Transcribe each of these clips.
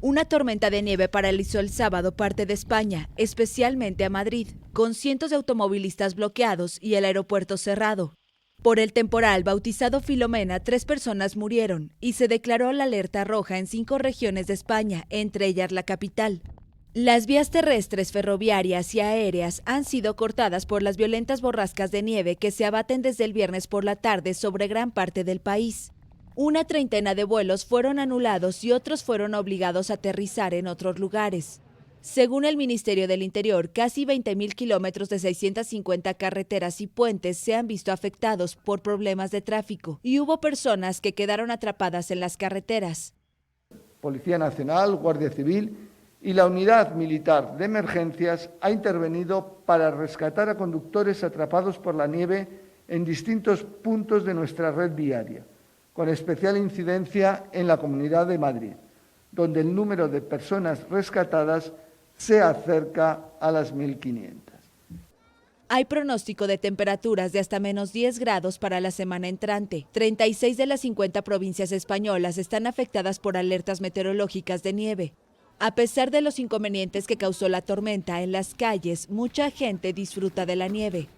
Una tormenta de nieve paralizó el sábado parte de España, especialmente a Madrid, con cientos de automovilistas bloqueados y el aeropuerto cerrado. Por el temporal bautizado Filomena, 3 personas murieron y se declaró la alerta roja en 5 regiones de España, entre ellas la capital. Las vías terrestres, ferroviarias y aéreas han sido cortadas por las violentas borrascas de nieve que se abaten desde el viernes por la tarde sobre gran parte del país. Una treintena de vuelos fueron anulados y otros fueron obligados a aterrizar en otros lugares. Según el Ministerio del Interior, casi 20.000 kilómetros de 650 carreteras y puentes se han visto afectados por problemas de tráfico y hubo personas que quedaron atrapadas en las carreteras. Policía Nacional, Guardia Civil y la Unidad Militar de Emergencias ha intervenido para rescatar a conductores atrapados por la nieve en distintos puntos de nuestra red viaria, con especial incidencia en la Comunidad de Madrid, donde el número de personas rescatadas se acerca a las 1.500. Hay pronóstico de temperaturas de hasta menos 10 grados para la semana entrante. 36 de las 50 provincias españolas están afectadas por alertas meteorológicas de nieve. A pesar de los inconvenientes que causó la tormenta en las calles, mucha gente disfruta de la nieve.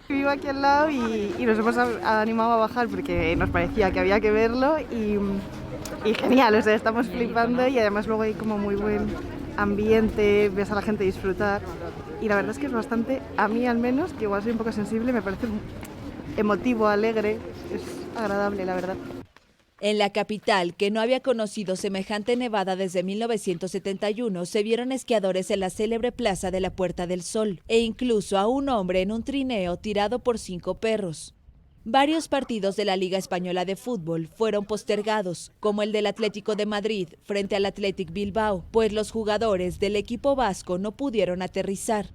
Vivo aquí al lado y nos hemos animado a bajar porque nos parecía que había que verlo y genial, o sea, estamos flipando y además luego hay como muy buen ambiente, ves a la gente disfrutar y la verdad es que es bastante, a mí al menos, que igual soy un poco sensible, me parece emotivo, alegre, es agradable la verdad. En la capital, que no había conocido semejante nevada desde 1971, se vieron esquiadores en la célebre plaza de la Puerta del Sol e incluso a un hombre en un trineo tirado por 5 perros. Varios partidos de la Liga Española de Fútbol fueron postergados, como el del Atlético de Madrid frente al Athletic Bilbao, pues los jugadores del equipo vasco no pudieron aterrizar.